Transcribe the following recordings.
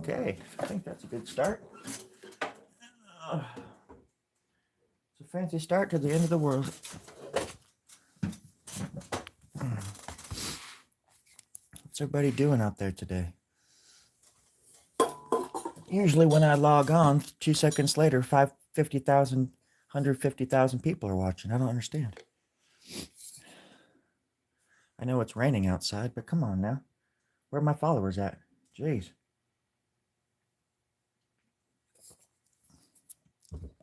Okay, I think that's a good start. It's a fancy start to the end of the world. What's everybody doing out there today? Usually when I log on, 2 seconds later, 50,000, 150,000 people are watching. I don't understand. I know it's raining outside, but come on now. Where are my followers at? Jeez.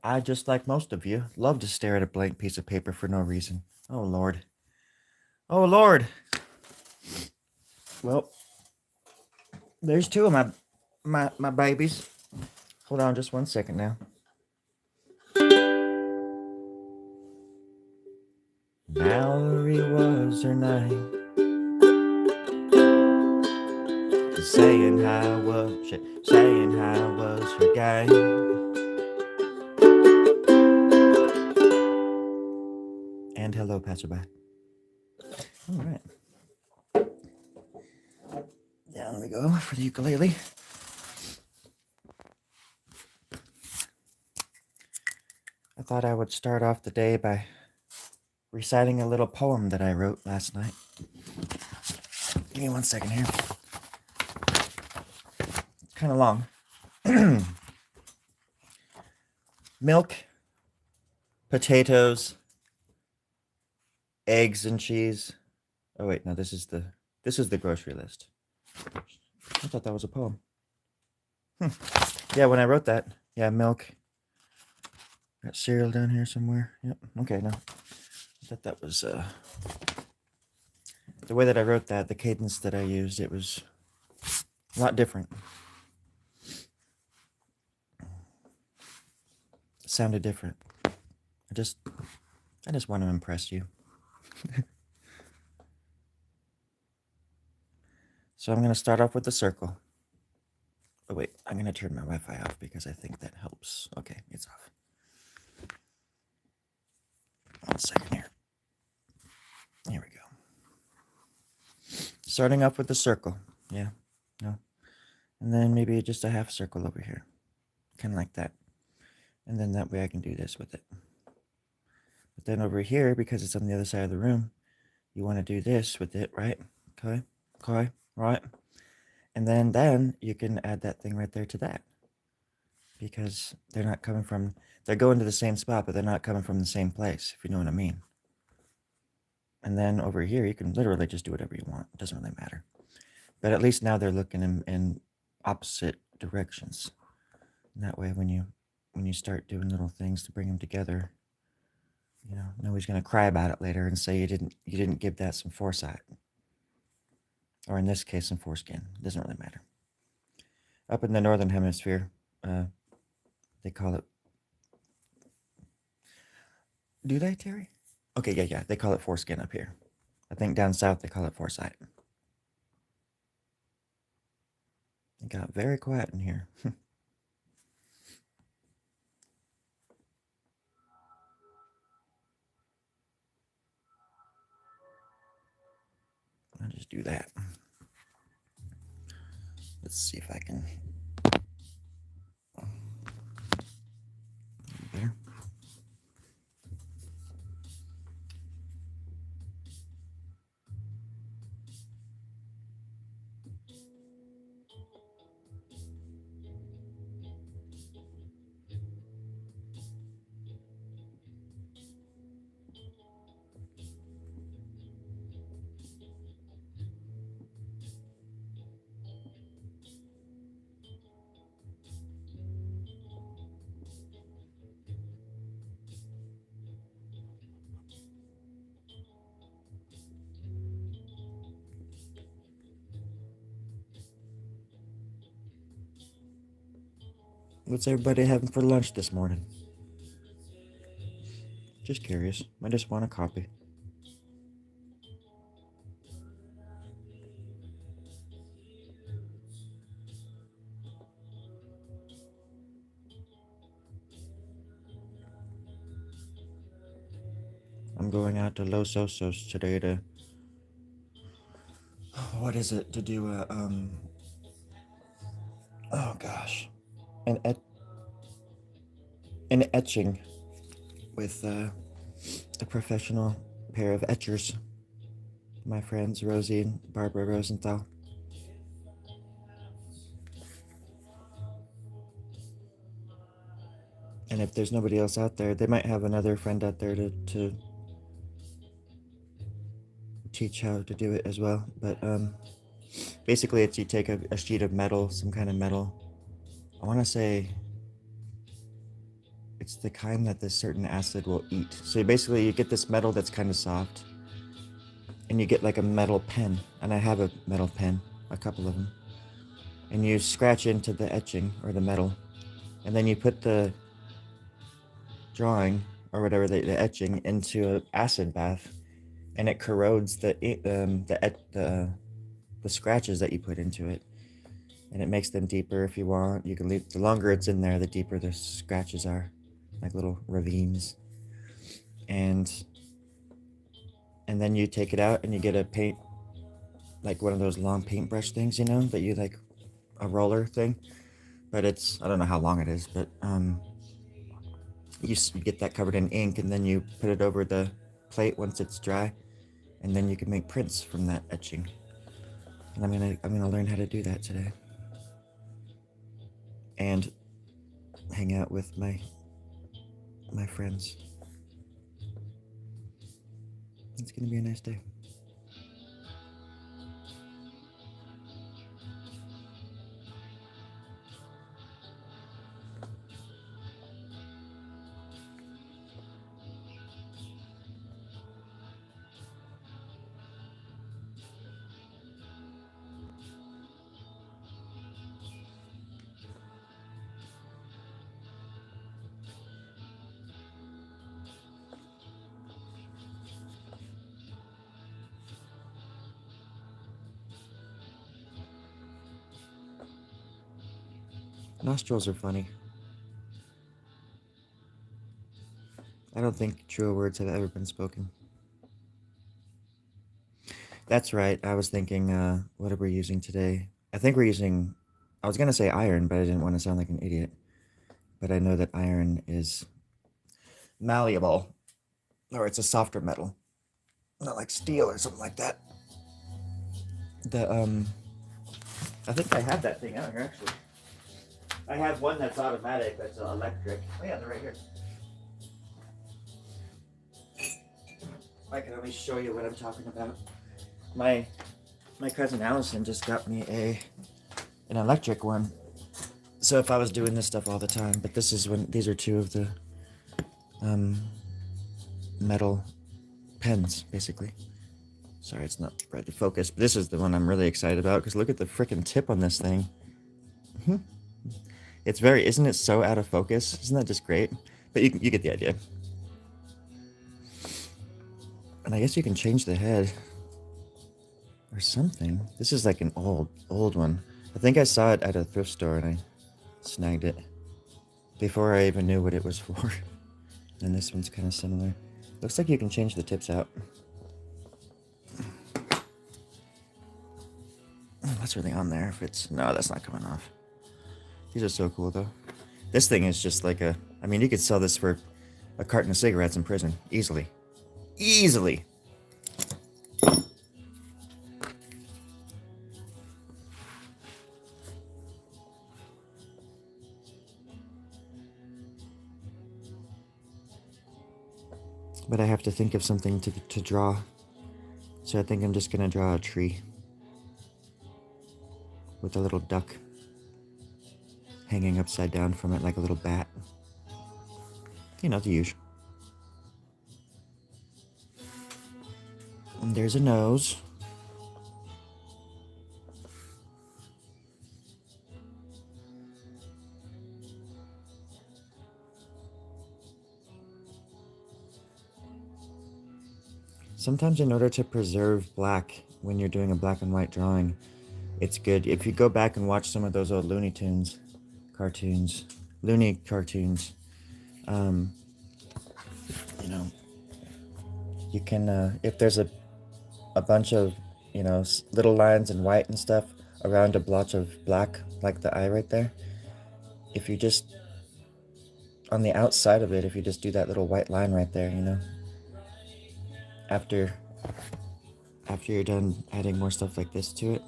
I, just like most of you, love to stare at a blank piece of paper for no reason. Oh, Lord. Oh, Lord. Well, there's two of my babies. Hold on just 1 second now. Mallory was her name. Saying how was her game. And hello, passerby. All right. Down we go for the ukulele. I thought I would start off the day by reciting a little poem that I wrote last night. Give me 1 second here. It's kind of long. Milk, potatoes, eggs and cheese. Oh wait, no, this is the grocery list. I thought that was a poem. Yeah, when I wrote that, milk. Got cereal down here somewhere. Yep. Okay, no. I thought that was the way that I wrote that, the cadence that I used, it was a lot different. It sounded different. I just want to impress you. So I'm going to start off with the circle. Oh wait, I'm going to turn my Wi-Fi off because I think that helps. Okay, it's off. 1 second here. Here we go. Starting off with the circle. Yeah, no. And then maybe just a half circle over here. Kind of like that. And then that way I can do this with it. But then over here, because it's on the other side of the room, you want to do this with it, right? Okay, right? And then you can add that thing right there to that. Because they're going to the same spot, but they're not coming from the same place, if you know what I mean. And then over here, you can literally just do whatever you want. It doesn't really matter. But at least now they're looking in opposite directions. And that way, when you start doing little things to bring them together, nobody's gonna cry about it later and say you didn't give that some foresight. Or in this case, some foreskin. It doesn't really matter. Up in the northern hemisphere, they call it. Do they, Terry? Okay, yeah. They call it foreskin up here. I think down south they call it foresight. It got very quiet in here. I'll just do that. Let's see if I can. There. What's everybody having for lunch this morning? Just curious. I just want a copy. I'm going out to Los Osos today to. What is it? To do a Oh gosh, an an etching with a professional pair of etchers, my friends Rosie and Barbara Rosenthal. And if there's nobody else out there, they might have another friend out there to teach how to do it as well. But basically, it's you take a sheet of metal, some kind of metal. I want to say it's the kind that this certain acid will eat. So basically, you get this metal that's kind of soft, and you get like a metal pen. And I have a metal pen, a couple of them. And you scratch into the etching or the metal, and then you put the drawing or whatever the etching into an acid bath, and it corrodes the scratches that you put into it, and it makes them deeper if you want. You can leave the longer it's in there, the deeper the scratches are, like little ravines. And then you take it out and you get a paint, like one of those long paintbrush things, you know, that you like a roller thing. But it's I don't know how long it is, but you get that covered in ink, and then you put it over the plate once it's dry, and then you can make prints from that etching. And I'm gonna learn how to do that today, and hang out with my friends. It's gonna be a nice day. Nostrils are funny. I don't think truer words have ever been spoken. That's right. I was thinking, what are we using today? I think we're using. I was gonna say iron, but I didn't want to sound like an idiot. But I know that iron is malleable, or it's a softer metal, not like steel or something like that. The I think I have that thing out here actually. I have one that's automatic, that's electric. Oh yeah, they're right here. I can at least show you what I'm talking about. My cousin Allison just got me an electric one. So if I was doing this stuff all the time, but these are two of the metal pens, basically. Sorry, it's not bright to focus, but this is the one I'm really excited about because look at the frickin' tip on this thing. Isn't it so out of focus? Isn't that just great? But you get the idea. And I guess you can change the head or something. This is like an old one. I think I saw it at a thrift store and I snagged it before I even knew what it was for. And this one's kind of similar. Looks like you can change the tips out. Oh, that's really on there. No, that's not coming off. These are so cool though. This thing is just like you could sell this for a carton of cigarettes in prison easily. Easily. But I have to think of something to draw. So I think I'm just gonna draw a tree with a little duck hanging upside down from it like a little bat. You know, the usual. And there's a nose. Sometimes in order to preserve black when you're doing a black and white drawing, it's good. If you go back and watch some of those old Looney cartoons, you can, if there's a bunch of, little lines in white and stuff, around a blotch of black, like the eye right there, if you just, on the outside of it, if you just do that little white line right there, you know, after you're done adding more stuff like this to it,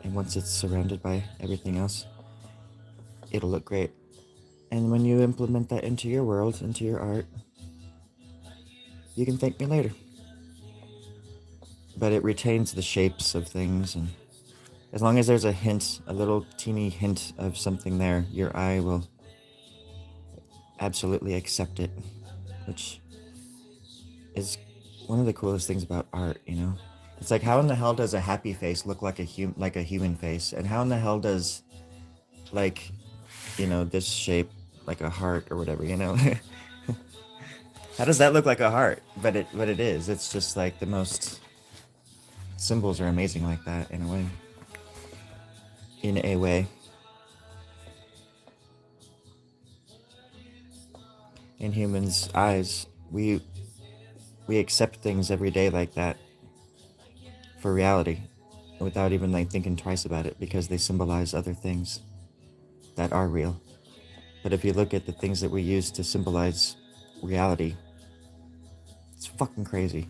and once it's surrounded by everything else, it'll look great. And when you implement that into your world, into your art, you can thank me later. But it retains the shapes of things, and as long as there's a hint, a little teeny hint of something there, your eye will absolutely accept it, which is one of the coolest things about art, you know? It's like, how in the hell does a happy face look like a human face? And how in the hell does, like, you know, this shape, like a heart or whatever, you know? How does that look like a heart? But it is. It's just like the most, symbols are amazing like that in a way. In a way. In humans' eyes, we accept things every day like that for reality, without even like thinking twice about it, because they symbolize other things that are real. But if you look at the things that we use to symbolize reality, it's fucking crazy.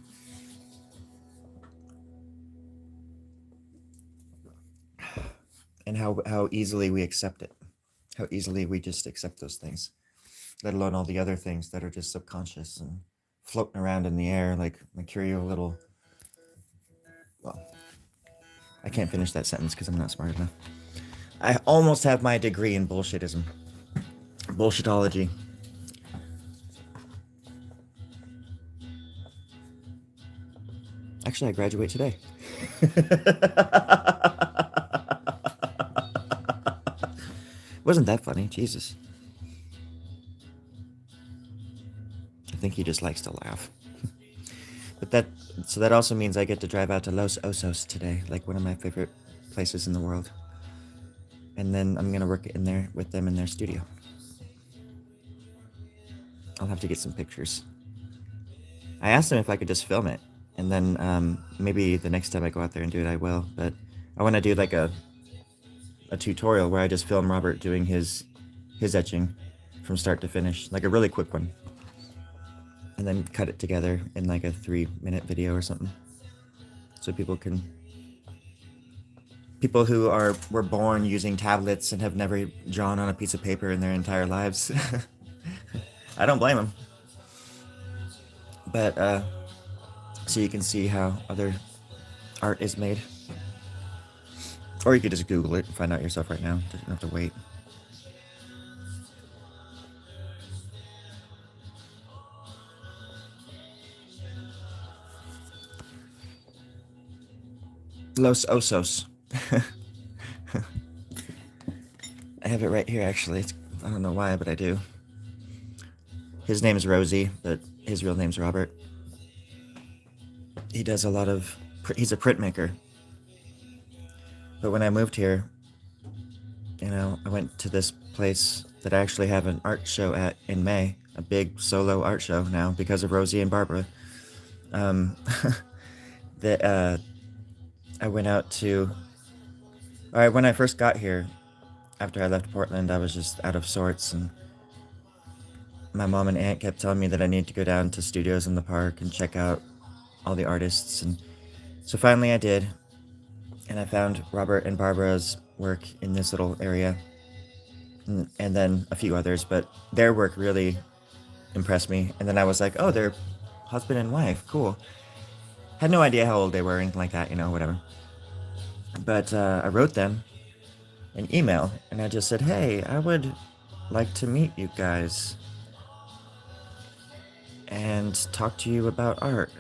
And how easily we accept it. How easily we just accept those things. Let alone all the other things that are just subconscious and floating around in the air like mercurial little... Well, I can't finish that sentence because I'm not smart enough. I almost have my degree in bullshitism. Bullshitology. Actually, I graduate today. Wasn't that funny? Jesus. I think he just likes to laugh. But that also means I get to drive out to Los Osos today, like one of my favorite places in the world. And then I'm gonna work in there with them in their studio. I'll have to get some pictures. I asked them if I could just film it, and then maybe the next time I go out there and do it, I will. But I want to do like a tutorial where I just film Robert doing his etching from start to finish, like a really quick one, and then cut it together in like a 3-minute video or something, so people who were born using tablets and have never drawn on a piece of paper in their entire lives. I don't blame them. But so you can see how other art is made. Or you could just Google it and find out yourself right now. You don't have to wait. Los Osos. I have it right here, actually. I don't know why, but I do. His name is Rosie, but his real name's Robert. He does a lot of... He's a printmaker. But when I moved here, you know, I went to this place that I actually have an art show at in May. A big solo art show now because of Rosie and Barbara. That I went out to... Alright, when I first got here, after I left Portland, I was just out of sorts, and my mom and aunt kept telling me that I need to go down to studios in the park and check out all the artists, and so finally I did, and I found Robert and Barbara's work in this little area, and then a few others, but their work really impressed me, and then I was like, oh, they're husband and wife, cool. Had no idea how old they were, anything like that, you know, whatever. But I wrote them an email, and I just said, hey, I would like to meet you guys and talk to you about art,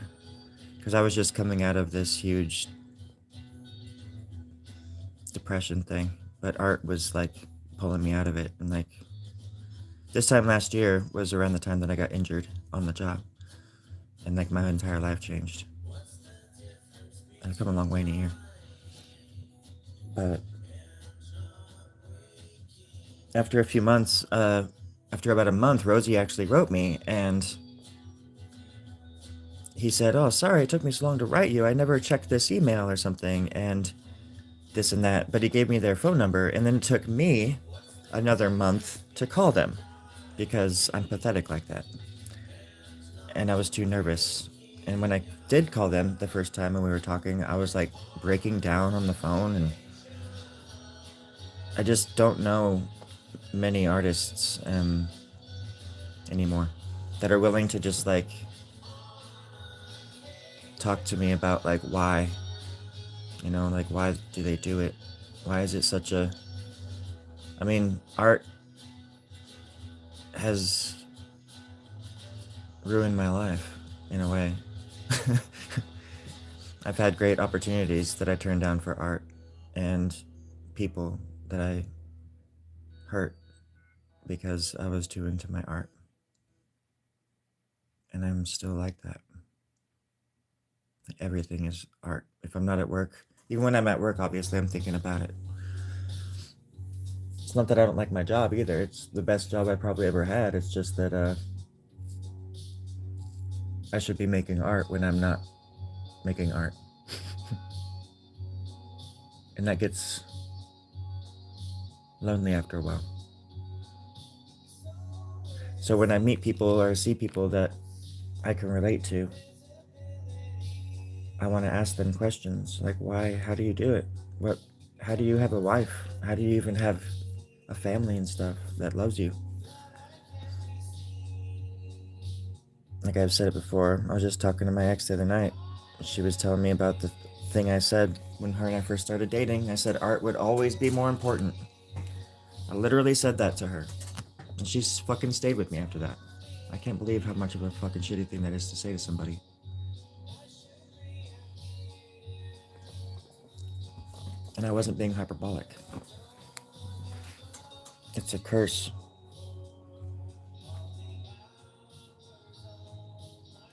because I was just coming out of this huge depression thing, but art was like pulling me out of it. And like this time last year was around the time that I got injured on the job, and like my entire life changed. I've come a long way in a year. But after a few months, after about a month, Rosie actually wrote me, and he said, oh, sorry, it took me so long to write you. I never checked this email or something. And this and that, but he gave me their phone number, and then it took me another month to call them because I'm pathetic like that. And I was too nervous. And when I did call them the first time when we were talking, I was like breaking down on the phone, and I just don't know many artists anymore that are willing to just like talk to me about like why, like why do they do it? Why is it such a, I mean, art has ruined my life in a way. I've had great opportunities that I turned down for art, and people that I hurt because I was too into my art. And I'm still like that. Everything is art. If I'm not at work, even when I'm at work, obviously I'm thinking about it. It's not that I don't like my job either. It's the best job I probably ever had. It's just that I should be making art when I'm not making art. And that gets lonely after a while. So when I meet people or see people that I can relate to, I want to ask them questions like, why, how do you do it? How do you have a wife? How do you even have a family and stuff that loves you? Like I've said it before, I was just talking to my ex the other night. She was telling me about the thing I said when her and I first started dating. I said art would always be more important. I literally said that to her. And she's fucking stayed with me after that. I can't believe how much of a fucking shitty thing that is to say to somebody. And I wasn't being hyperbolic. It's a curse.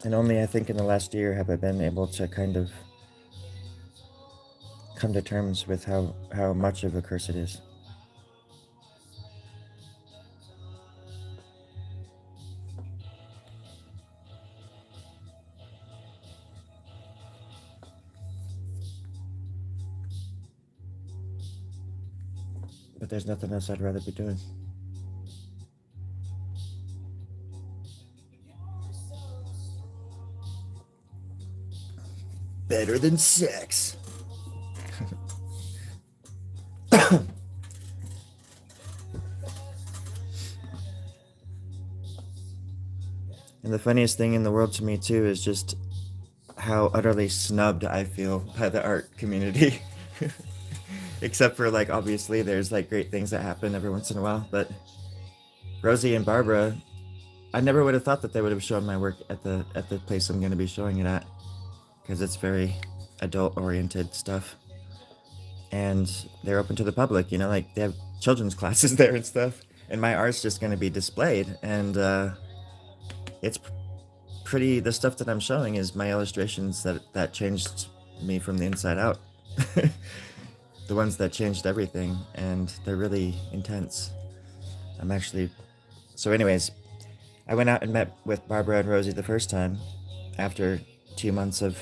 And only I think in the last year have I been able to kind of come to terms with how much of a curse it is. But there's nothing else I'd rather be doing. Better than sex. And the funniest thing in the world to me too is just how utterly snubbed I feel by the art community. Except for like obviously there's like great things that happen every once in a while, but Rosie and Barbara, I never would have thought that they would have shown my work at the place I'm going to be showing it at, because it's very adult oriented stuff, and they're open to the public. Like they have children's classes there and stuff, and my art's just going to be displayed, and it's pretty. The stuff that I'm showing is my illustrations that changed me from the inside out. The ones that changed everything, and they're really intense. So anyways, I went out and met with Barbara and Rosie the first time after 2 months of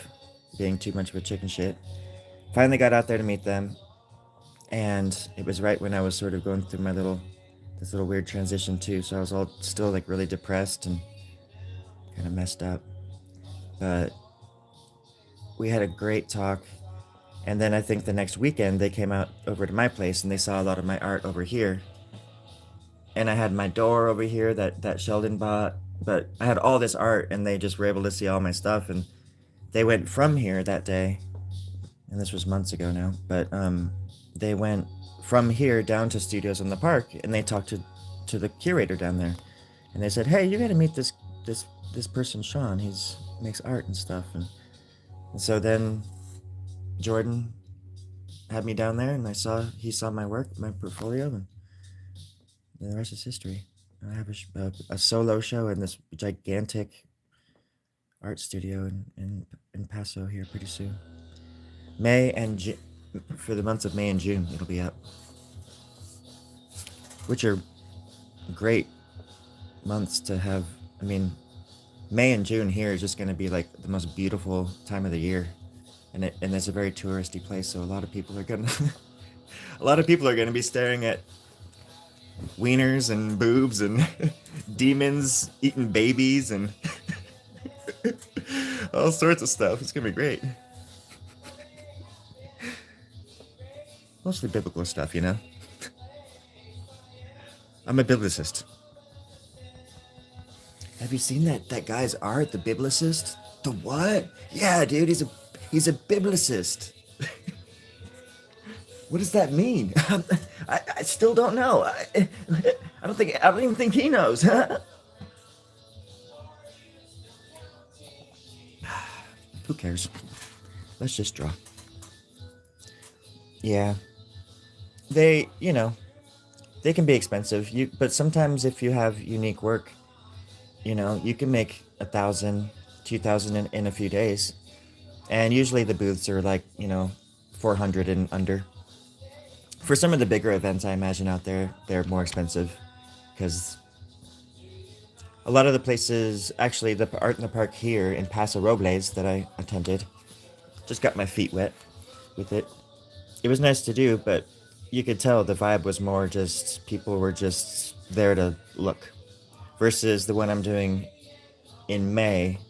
being too much of a chicken shit. Finally got out there to meet them, and it was right when I was sort of going through this little weird transition too, so I was all still like really depressed and kind of messed up. But we had a great talk, and then I think the next weekend they came out over to my place and they saw a lot of my art over here. And I had my door over here that Sheldon bought, but I had all this art, and they just were able to see all my stuff. And they went from here that day, and this was months ago now, but they went from here down to Studios in the Park, and they talked to the curator down there, and they said, "Hey, you got to meet this person, Sean. He's makes art and stuff." And so then Jordan had me down there, and he saw my work, my portfolio, and the rest is history. I have a solo show in this gigantic art studio in Paso here pretty soon. For the months of May and June, it'll be up, which are great months to have. I mean, May and June here is just going to be like the most beautiful time of the year, and it's a very touristy place, so a lot of people are gonna A lot of people are going to be staring at wieners and boobs and demons eating babies and all sorts of stuff. It's going to be great. Mostly biblical stuff, you know? I'm a biblicist. Have you seen that guy's art, the biblicist? The what? Yeah, dude, he's a biblicist. What does that mean? I still don't know. I don't even think he knows. Who cares? Let's just draw. Yeah. They can be expensive. But sometimes if you have unique work, you can make 1,000, 2,000 in a few days. And usually the booths are like, 400 and under. For some of the bigger events, I imagine out there, they're more expensive because a lot of the places, actually, the Art in the Park here in Paso Robles that I attended, just got my feet wet with it. It was nice to do, but you could tell the vibe was more just people were just there to look. Versus the one I'm doing in May,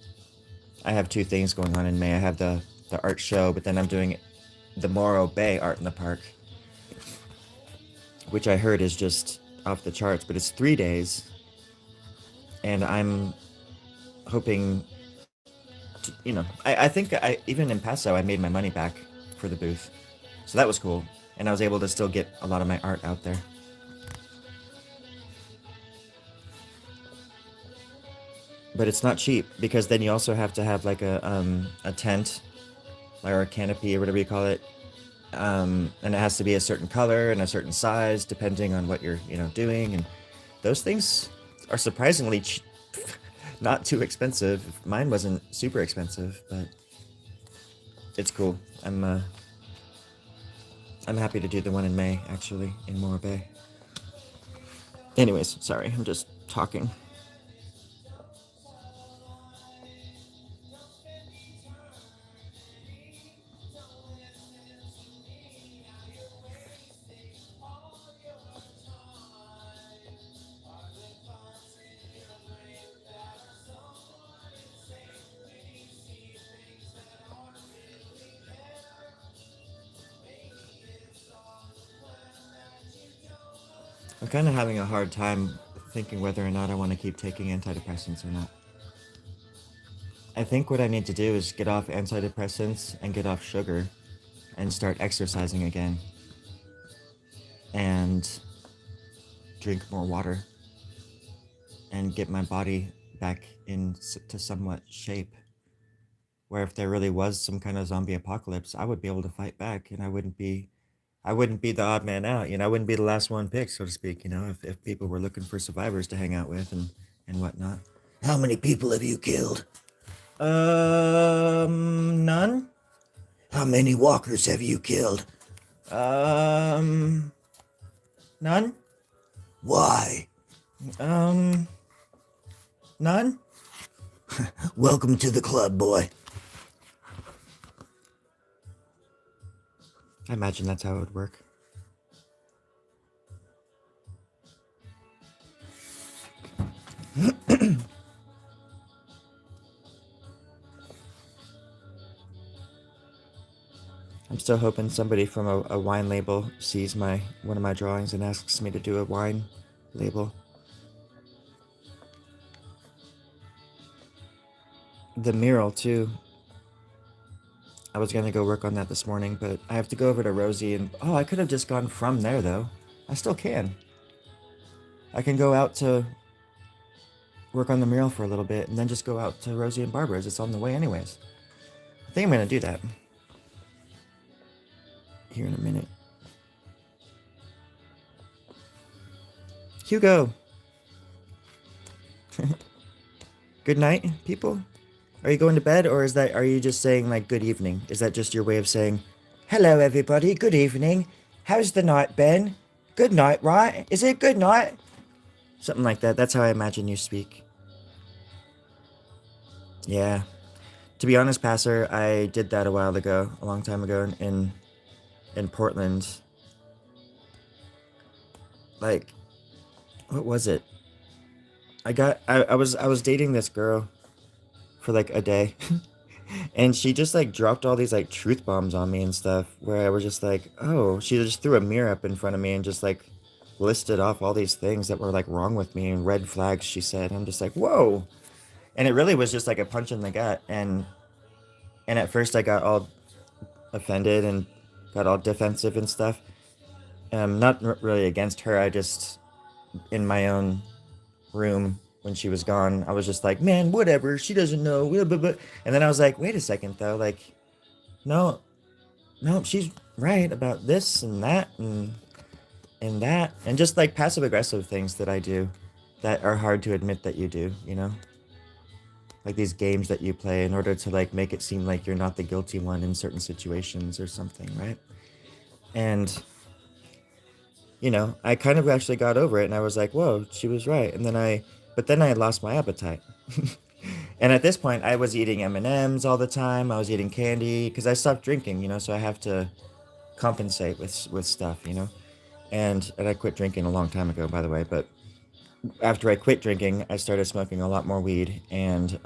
I have two things going on in May. I have the art show, but then I'm doing the Morro Bay Art in the Park, which I heard is just off the charts, but it's 3 days, and I'm hoping to, I think even in Paso, I made my money back for the booth. So that was cool, and I was able to still get a lot of my art out there. But it's not cheap, because then you also have to have like a tent, or a canopy, or whatever you call it. And it has to be a certain color and a certain size, depending on what you're, doing. And those things are surprisingly not too expensive. Mine wasn't super expensive, but it's cool. I'm happy to do the one in May, actually, in Morro Bay. Anyways, sorry, I'm just talking. I'm kind of having a hard time thinking whether or not I want to keep taking antidepressants or not. I think what I need to do is get off antidepressants and get off sugar and start exercising again and drink more water and get my body back into somewhat shape, where if there really was some kind of zombie apocalypse, I would be able to fight back, and I wouldn't be the odd man out. I wouldn't be the last one picked, so to speak. If people were looking for survivors to hang out with and whatnot. How many people have you killed? None. How many walkers have you killed? None. Why? None. Welcome to the club, boy. I imagine that's how it would work. I'm still hoping somebody from a wine label sees one of my drawings and asks me to do a wine label. The mural too. I was gonna go work on that this morning, but I have to go over to Rosie and I could have just gone from there though. I still can. I can go out to work on the mural for a little bit and then just go out to Rosie and Barbara's. It's on the way anyways. I think I'm gonna do that here in a minute. Hugo! Good night, people? Are you going to bed, or are you just saying like good evening? Is that just your way of saying, hello everybody, good evening, how's the night been? Good night, right? Is it good night? Something like that. That's how I imagine you speak. Yeah. To be honest, Passer, I did that a while ago, a long time ago in Portland. like, what was it? I was dating this girl for like a day. And she just like dropped all these like truth bombs on me and stuff where I was just like, oh, she just threw a mirror up in front of me and just like listed off all these things that were like wrong with me and red flags, she said. I'm just like, whoa. And it really was just like a punch in the gut. And at first I got all offended and got all defensive and stuff. Not really against her. I just, in my own room when she was gone, I was just like, man, whatever. She doesn't know. Blah, blah, blah. And then I was like, wait a second though. Like, no, no, she's right about this and that. And just like passive aggressive things that I do that are hard to admit that you do, you know? Like these games that you play in order to like make it seem like you're not the guilty one in certain situations or something, right? And I kind of actually got over it and I was like, whoa, she was right. But then I lost my appetite. And at this point, I was eating M&Ms all the time. I was eating candy because I stopped drinking, so I have to compensate with stuff, And I quit drinking a long time ago, by the way. But after I quit drinking, I started smoking a lot more weed and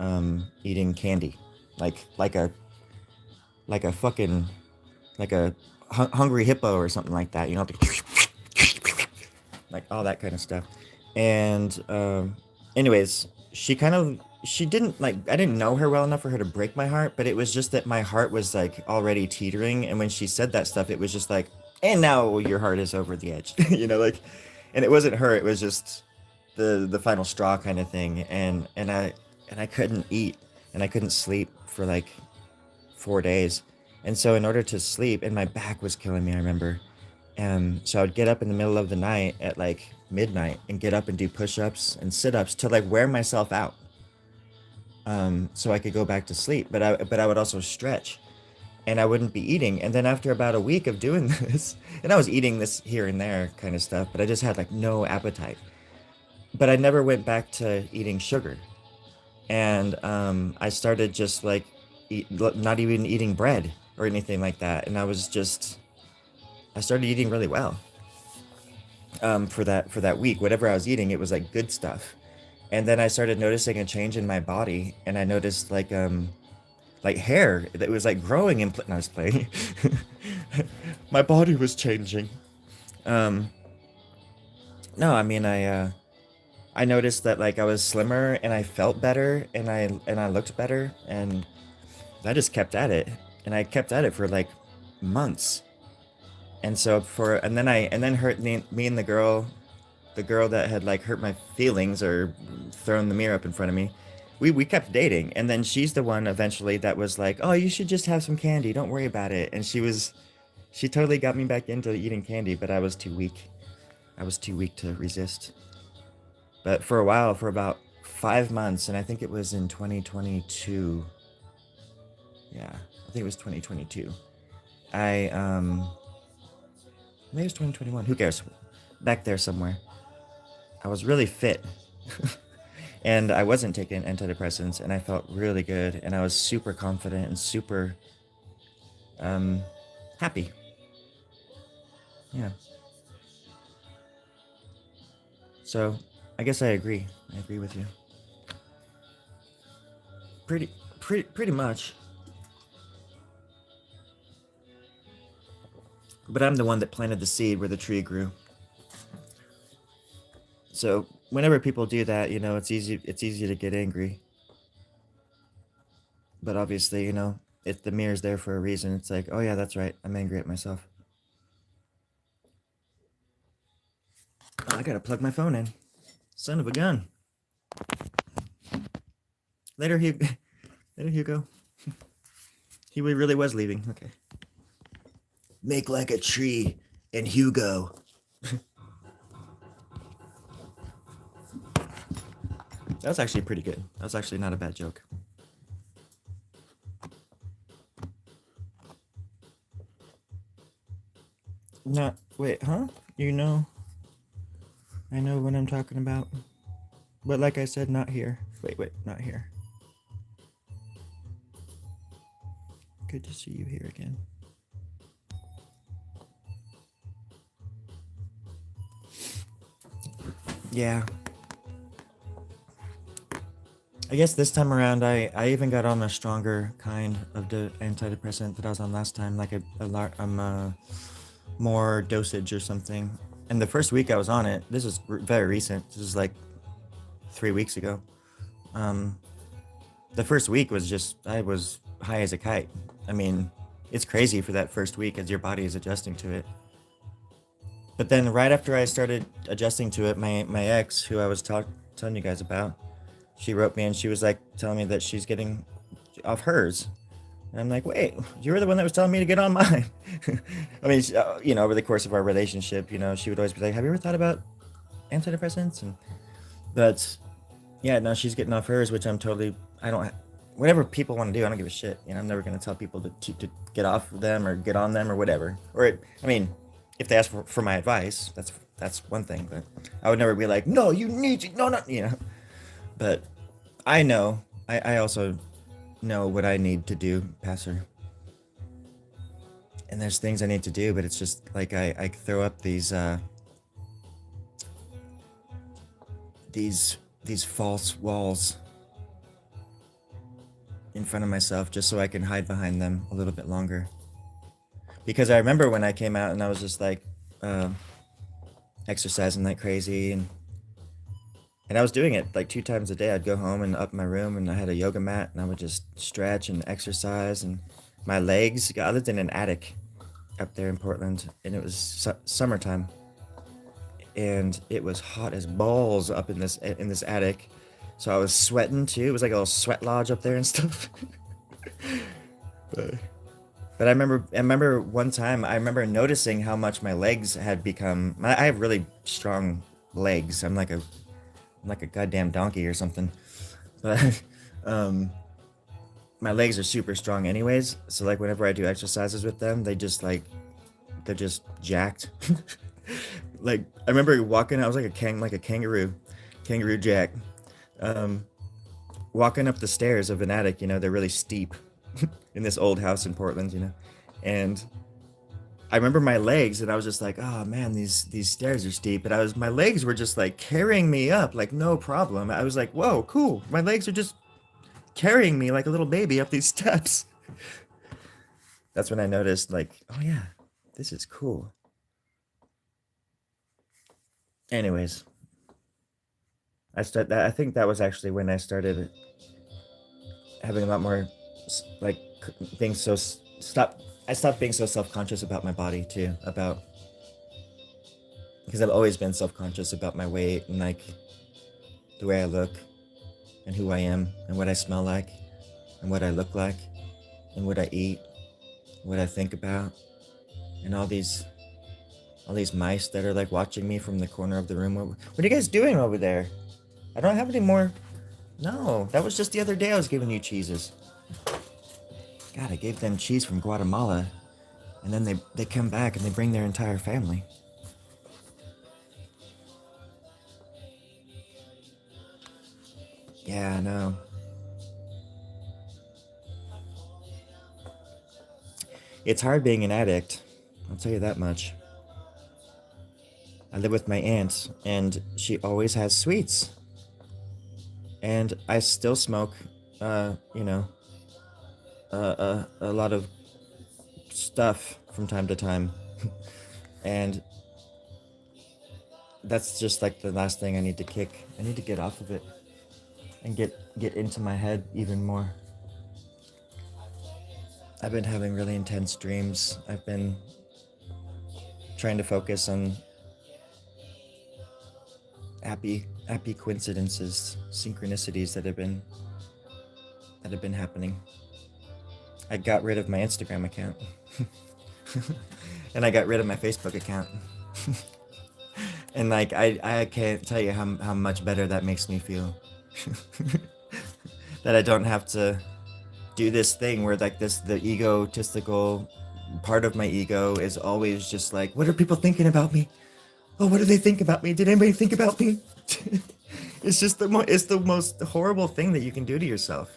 eating candy, like like a fucking like a hungry hippo or something like that, like all that kind of stuff. And anyways, she didn't like I didn't know her well enough for her to break my heart, but it was just that my heart was like already teetering, and when she said that stuff, it was just like, and now your heart is over the edge, like, and it wasn't her, it was just the final straw kind of thing, and I couldn't eat and I couldn't sleep for like 4 days, and so in order to sleep, and my back was killing me, I remember. So I would get up in the middle of the night at like midnight and get up and do push-ups and sit-ups to like wear myself out, so I could go back to sleep. But I would also stretch, and I wouldn't be eating. And then after about a week of doing this, and I was eating this here and there kind of stuff, but I just had like no appetite. But I never went back to eating sugar, and I started just like not even eating bread or anything like that, and I started eating really well. For that week, whatever I was eating, it was like good stuff. And then I started noticing a change in my body, and I noticed like hair that was like growing in. No, I was playing. My body was changing. Um, no, I mean I noticed that like I was slimmer and I felt better and I looked better, and I just kept at it, and I kept at it for like months. And so and then hurt me and the girl that had like hurt my feelings or thrown the mirror up in front of me, we kept dating, and then she's the one eventually that was like, oh, you should just have some candy, don't worry about it. And she totally got me back into eating candy, but I was too weak to resist. But for a while, for about 5 months, and I think it was in 2022. Yeah, I think it was 2022. I maybe it was 2021, who cares, back there somewhere, I was really fit. And I wasn't taking antidepressants, and I felt really good, and I was super confident and super um, happy. Yeah. So I guess I agree. I agree with you. Pretty, pretty much. But I'm the one that planted the seed where the tree grew. So whenever people do that, it's easy. It's easy to get angry. But obviously, if the mirror's there for a reason, it's like, oh yeah, that's right. I'm angry at myself. Oh, I gotta plug my phone in. Son of a gun. Later, Hugo. Later, Hugo. He really was leaving. Okay. Make like a tree and Hugo. That was actually pretty good. That was actually not a bad joke. Not wait, huh? You know, I know what I'm talking about. But like I said, not here. Wait, not here. Good to see you here again. Yeah. I guess this time around, I even got on a stronger kind of the antidepressant that I was on last time, like a lot, more dosage or something. And the first week I was on it, this is very recent. This is like 3 weeks ago. Um, the first week was just I was high as a kite. I mean, it's crazy for that first week as your body is adjusting to it. But then right after I started adjusting to it, my ex, who I was telling you guys about, she wrote me and she was like telling me that she's getting off hers. And I'm like, wait, you were the one that was telling me to get on mine. I mean, over the course of our relationship, she would always be like, have you ever thought about antidepressants? And but yeah, no, she's getting off hers, which I'm totally, I don't, whatever people want to do, I don't give a shit. I'm never going to tell people to get off of them or get on them or whatever. I mean, if they ask for my advice, that's one thing, but I would never be like, no, you need to, no, no. But I know, I also know what I need to do, Pastor. And there's things I need to do, but it's just like I throw up these false walls in front of myself just so I can hide behind them a little bit longer. Because I remember when I came out and I was just like exercising like crazy, and I was doing it like 2 times a day. I'd go home and up my room and I had a yoga mat and I would just stretch and exercise, and my legs, I lived in an attic up there in Portland, and it was summertime and it was hot as balls up in this attic. So I was sweating too. It was like a little sweat lodge up there and stuff. But I remember one time I remember noticing how much my legs had become. I have really strong legs. I'm like a goddamn donkey or something. But my legs are super strong anyways. So like whenever I do exercises with them, they're just jacked. Like I remember walking, I was like a kangaroo jack. Walking up the stairs of an attic, they're really steep in this old house in Portland, and I remember my legs, and I was just like, oh man, these stairs are steep, but my legs were just like carrying me up, like no problem. I was like, whoa, cool. My legs are just carrying me like a little baby up these steps. That's when I noticed, like, oh yeah, this is cool. Anyways, I think that was actually when I started having a lot more like being so stop. I stopped being so self-conscious about my body too, because I've always been self-conscious about my weight and like the way I look and who I am and what I smell like and what I look like and what I eat, what I think about, and all these mice that are like watching me from the corner of the room. What are you guys doing over there? I don't have any more. No, that was just the other day I was giving you cheeses. God, I gave them cheese from Guatemala, and then they come back and they bring their entire family. Yeah, I know. It's hard being an addict, I'll tell you that much. I live with my aunt, and she always has sweets. And I still smoke, uh, you know, a lot of stuff from time to time. And that's just like the last thing I need to kick. I need to get off of it and get into my head even more. I've been having really intense dreams. I've been trying to focus on happy coincidences, synchronicities that have been happening. I got rid of my Instagram account. And I got rid of my Facebook account. And like I can't tell you how much better that makes me feel. That I don't have to do this thing where like the egotistical part of my ego is always just like, what are people thinking about me? Oh, what do they think about me? Did anybody think about me? It's just it's the most horrible thing that you can do to yourself.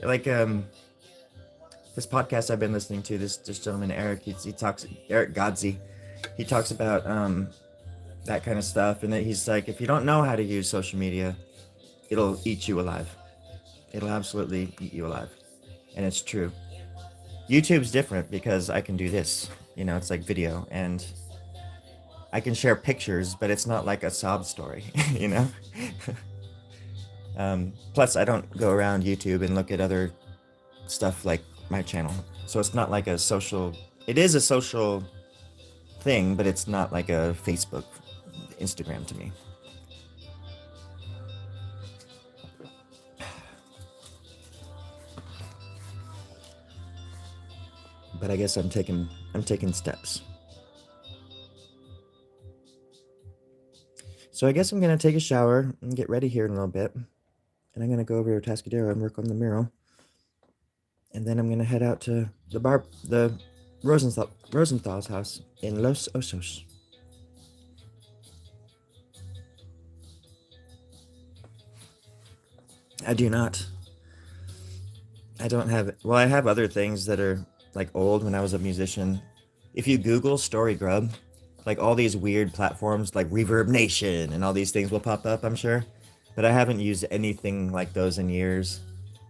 Like this podcast I've been listening to, this gentleman Eric, he talks, Eric Godsey, he talks about that kind of stuff. And he's like, if you don't know how to use social media, it'll eat you alive. It'll absolutely eat you alive. And it's true. YouTube's different because I can do this. It's like video, and I can share pictures, but it's not like a sob story, you know? Plus, I don't go around YouTube and look at other stuff like my channel. So it's not like a social, it is a social thing, but it's not like a Facebook, Instagram to me. But I guess I'm taking steps. So I guess I'm gonna take a shower and get ready here in a little bit. And I'm gonna go over to Tascadero and work on the mural. And then I'm gonna head out to the Rosenthal's house in Los Osos. I do not. I don't have, well, I have other things that are like old when I was a musician. If you Google Story Grub, like all these weird platforms like Reverb Nation and all these things will pop up, I'm sure. But I haven't used anything like those in years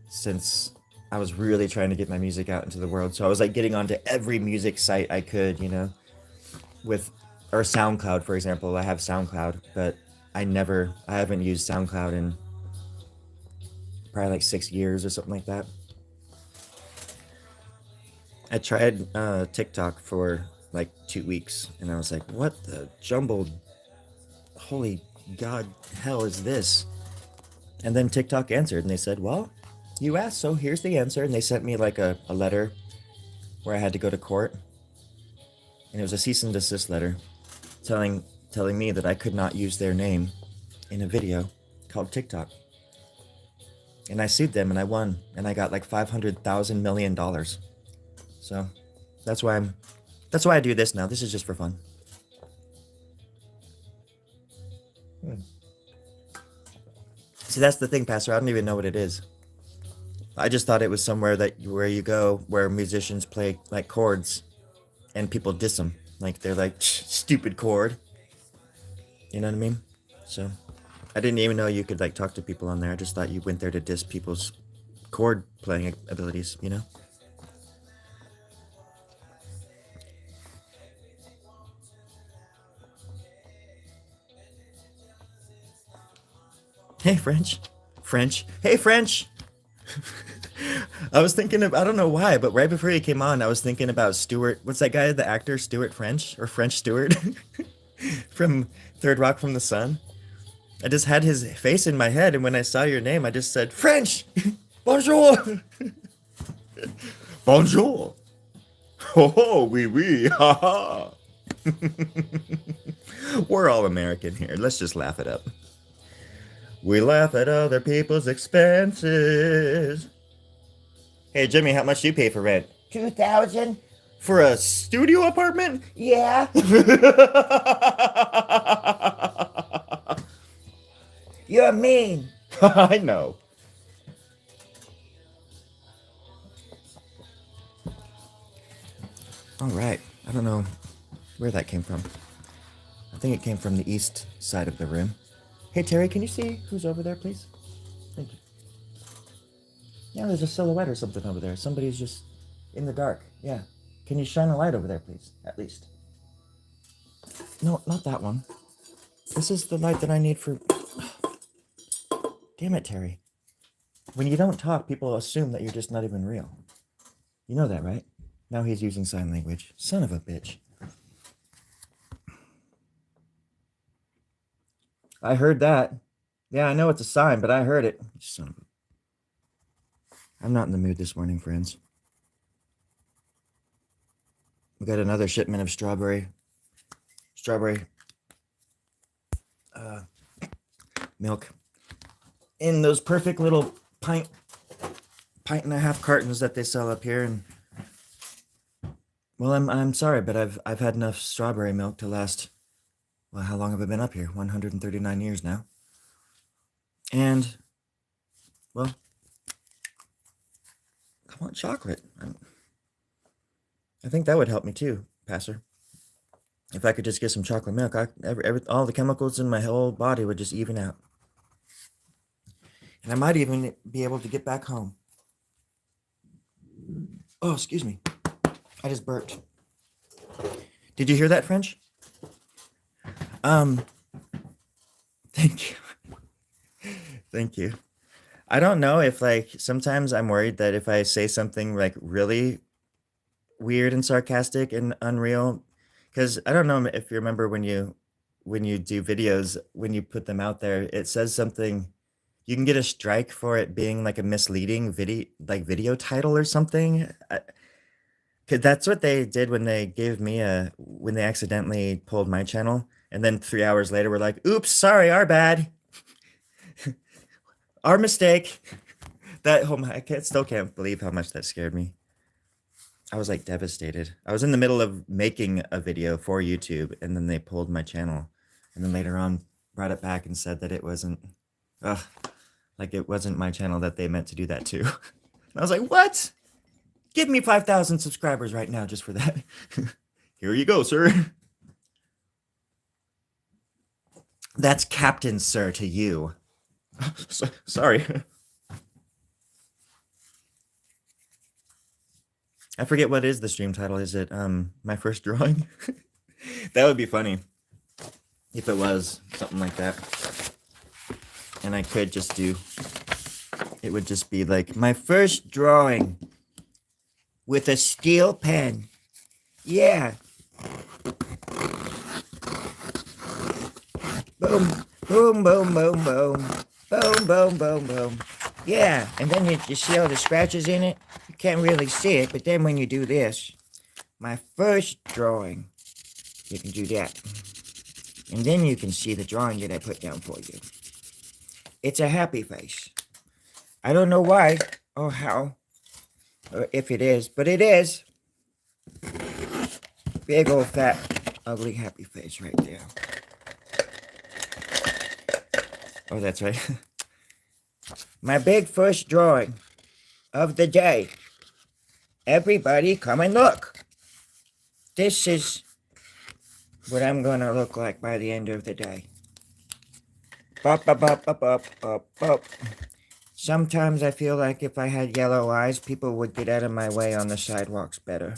since I was really trying to get my music out into the world. So I was like getting onto every music site I could, with, or SoundCloud, for example. I have SoundCloud, but I haven't used SoundCloud in probably like 6 years or something like that. I tried TikTok for like 2 weeks, and I was like, what the jumbled, holy god, hell is this? And then TikTok answered, and they said, well, you asked, so here's the answer. And they sent me like a letter where I had to go to court. And it was a cease and desist letter telling me that I could not use their name in a video called TikTok. And I sued them, and I won, and I got like $500,000 million. So that's why I do this now. This is just for fun. See, that's the thing, Pastor. I don't even know what it is. I just thought it was somewhere where you go where musicians play like chords and people diss them. Like they're like, stupid chord. You know what I mean? So I didn't even know you could like talk to people on there. I just thought you went there to diss people's chord playing abilities, Hey, French. Hey, French. I was thinking of, I don't know why, but right before he came on, I was thinking about Stuart. What's that guy, the actor, Stuart French? Or French Stewart? From Third Rock from the Sun? I just had his face in my head, and when I saw your name, I just said, French! Bonjour! Bonjour! Oh, oui, oui, ha ha! We're all American here. Let's just laugh it up. We laugh at other people's expenses. Hey, Jimmy, how much do you pay for rent? 2,000? For a studio apartment? Yeah. You're mean. I know. All right. I don't know where that came from. I think it came from the east side of the room. Hey, Terry, can you see who's over there, please? Thank you. Yeah, there's a silhouette or something over there. Somebody's just in the dark. Yeah. Can you shine a light over there, please? At least. No, not that one. This is the light that I need for... Damn it, Terry. When you don't talk, people assume that you're just not even real. You know that, right? Now he's using sign language. Son of a bitch. I heard that. Yeah, I know it's a sign, but I heard it. Son of a... I'm not in the mood this morning, friends. We got another shipment of strawberry milk in those perfect little pint and a half cartons that they sell up here. And well, I'm sorry, but I've had enough strawberry milk to last. Well, how long have I been up here? 139 years now. And well, I want chocolate. I think that would help me too, Pastor. If I could just get some chocolate milk, all the chemicals in my whole body would just even out. And I might even be able to get back home. Oh, excuse me. I just burped. Did you hear that, French? Thank you. Thank you. I don't know if like sometimes I'm worried that if I say something like really weird and sarcastic and unreal, because I don't know if you remember when you do videos, when you put them out there, it says something. You can get a strike for it being like a misleading video title or something. 'Cause that's what they did when they gave me when they accidentally pulled my channel, and then 3 hours later we're like, "Oops, sorry, our bad. Our mistake." Still can't believe how much that scared me. I was like devastated. I was in the middle of making a video for YouTube, and then they pulled my channel, and then later on brought it back and said that it wasn't, like it wasn't my channel, that they meant to do that too. And I was like, what? Give me 5,000 subscribers right now just for that. Here you go, sir. That's Captain Sir to you. Sorry. I forget what is the stream title. Is it my first drawing? That would be funny if it was something like that. And I could just do, it would just be like my first drawing with a steel pen. Yeah. Boom, boom, boom, boom, boom. Boom, boom, boom, boom. Yeah, and then you see all the scratches in it? You can't really see it, but then when you do this, my first drawing, you can do that. And then you can see the drawing that I put down for you. It's a happy face. I don't know why or how, or if it is, but it is. Big old fat, ugly happy face right there. Oh, that's right. My big first drawing of the day. Everybody come and look. This is what I'm gonna look like by the end of the day. Bop, bop, bop, bop, bop, bop, bop. Sometimes I feel like if I had yellow eyes, people would get out of my way on the sidewalks better.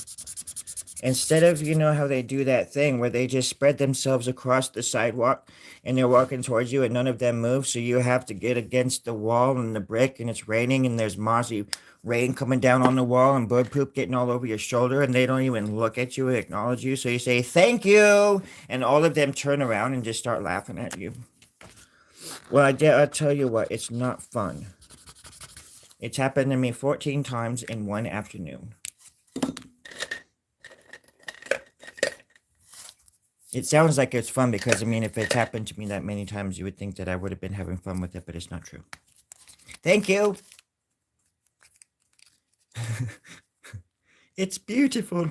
Instead of, you know how they do that thing where they just spread themselves across the sidewalk and they're walking towards you and none of them move, so you have to get against the wall and the brick, and it's raining and there's mossy rain coming down on the wall and bird poop getting all over your shoulder, and they don't even look at you or acknowledge you, so you say, "Thank you," and all of them turn around and just start laughing at you. Well, I'll tell you what, it's not fun. It's happened to me 14 times in one afternoon. It sounds like it's fun because, I mean, if it's happened to me that many times, you would think that I would have been having fun with it, but it's not true. Thank you. It's beautiful.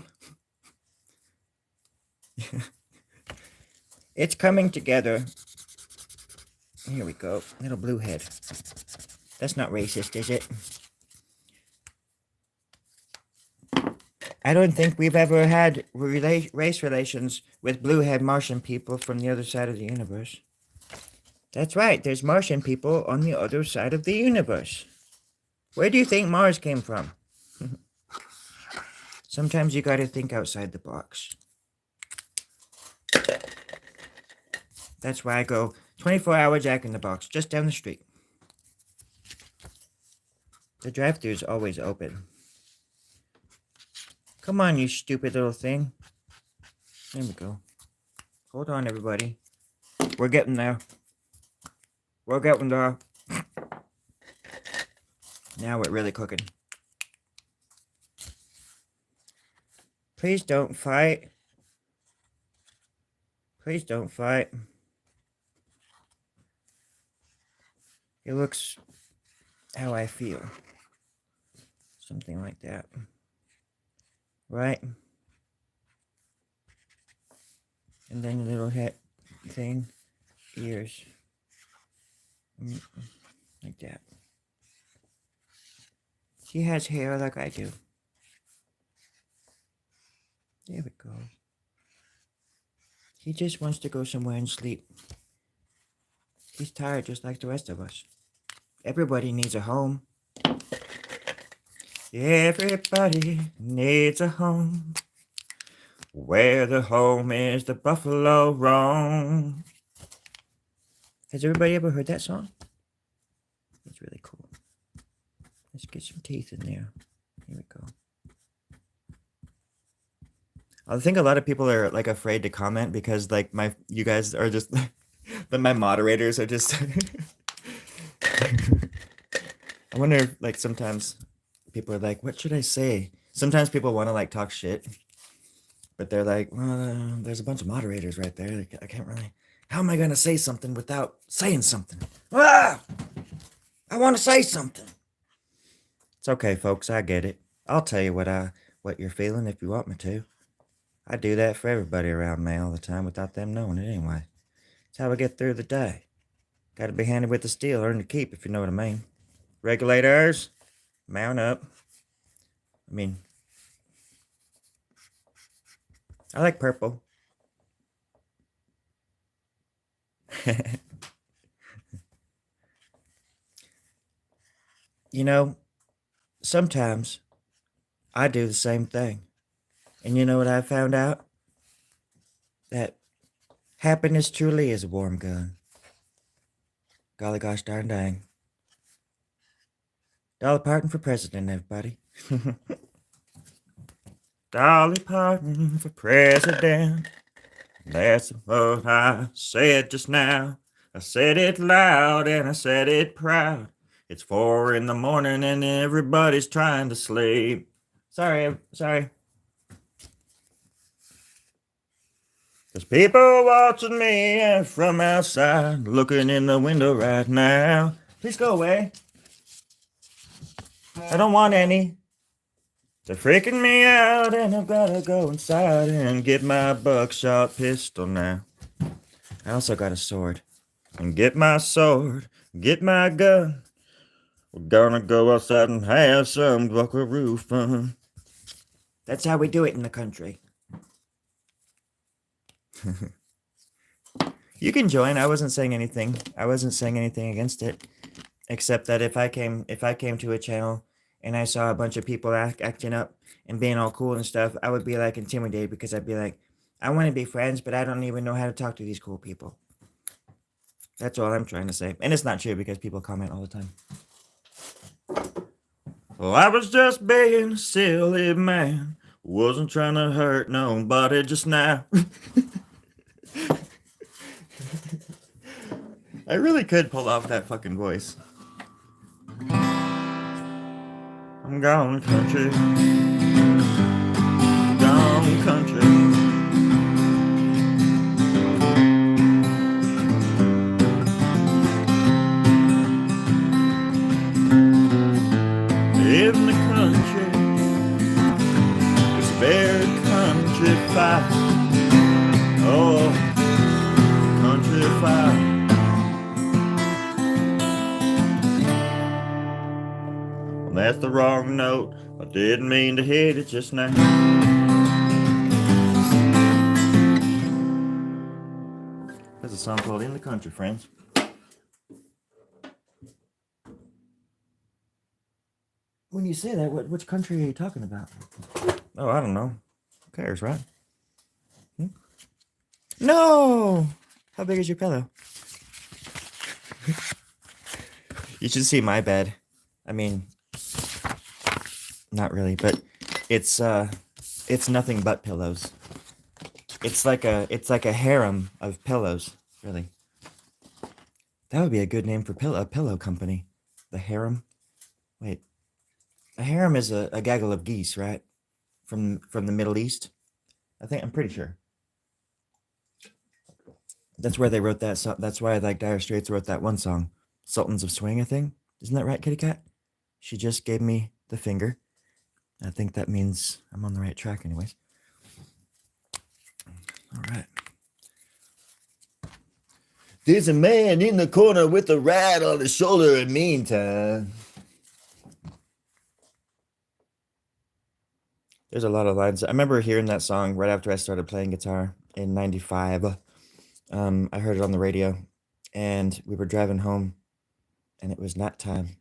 It's coming together. Here we go. Little blue head. That's not racist, is it? I don't think we've ever had race relations with blue-head Martian people from the other side of the universe. That's right, there's Martian people on the other side of the universe. Where do you think Mars came from? Sometimes you gotta think outside the box. That's why I go 24-hour Jack in the Box, just down the street. The drive-thru is always open. Come on, you stupid little thing. There we go. Hold on, everybody. We're getting there. We're getting there. Now we're really cooking. Please don't fight. Please don't fight. It looks how I feel. Something like that. Right? And then the little head thing. Ears. Like that. She has hair like I do. There we go. He just wants to go somewhere and sleep. He's tired just like the rest of us. Everybody needs a home. Everybody needs a home. Where the home is, the buffalo roam. Has everybody ever heard that song? It's really cool. Let's get some teeth in there. Here we go. I think a lot of people are like afraid to comment because like you guys are just my moderators are just I wonder if like sometimes people are like, what should I say? Sometimes people want to like talk shit, but they're like, well, there's a bunch of moderators right there. I can't really. How am I gonna say something without saying something? Ah! I want to say something. It's okay, folks. I get it. I'll tell you what you're feeling if you want me to. I do that for everybody around me all the time without them knowing it anyway. It's how I get through the day. Gotta be handed with the steel, earn to keep, if you know what I mean. Regulators, mount up. I mean, I like purple. You know, sometimes I do the same thing. And you know what I found out? That happiness truly is a warm gun. Golly gosh darn dang. Dolly Parton for president, everybody. Dolly Parton for president. That's what I said just now. I said it loud and I said it proud. It's 4 in the morning and everybody's trying to sleep. Sorry. There's people watching me from outside, looking in the window right now. Please go away. I don't want any. They're freaking me out and I've gotta go inside and get my buckshot pistol now. I also got a sword. And get my sword, get my gun. We're gonna go outside and have some buckaroo fun. That's how we do it in the country. You can join. I wasn't saying anything. I wasn't saying anything against it, except that if I came to a channel and I saw a bunch of people acting up and being all cool and stuff, I would be like intimidated because I'd be like, I want to be friends, but I don't even know how to talk to these cool people. That's all I'm trying to say. And it's not true because people comment all the time. Well, I was just being a silly man. Wasn't trying to hurt nobody just now. I really could pull off that fucking voice. I'm gone country. Gone country. In the country, it's very country fire. Oh, country fire. Well, that's the wrong note. I didn't mean to hit it just now. There's a song called In the Country, friends. When you say that, which country are you talking about? Oh, I don't know. Who cares, right? No! How big is your pillow? You should see my bed. I mean, not really, but it's nothing but pillows. It's like a harem of pillows, really. That would be a good name for a pillow company. The harem. Wait. A harem is a gaggle of geese, right? From the Middle East. I'm pretty sure. That's where they wrote that song. That's why like Dire Straits wrote that one song, Sultans of Swing, I think. Isn't that right, Kitty Cat? She just gave me the finger. I think that means I'm on the right track anyways. All right. There's a man in the corner with a rat on his shoulder in meantime. There's a lot of lines. I remember hearing that song right after I started playing guitar. in '95. I heard it on the radio, and we were driving home, and it was nap time,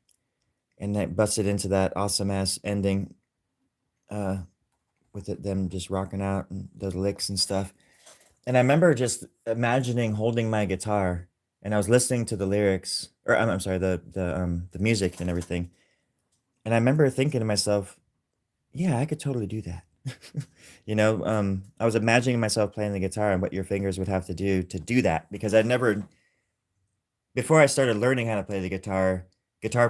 and it busted into that awesome ass ending, uh, with them just rocking out and the licks and stuff. And I remember just imagining holding my guitar, and I was listening to the lyrics, or I'm sorry, the music and everything. And I remember thinking to myself, yeah, I could totally do that. I was imagining myself playing the guitar and what your fingers would have to do that, because I'd never, before I started learning how to play the guitar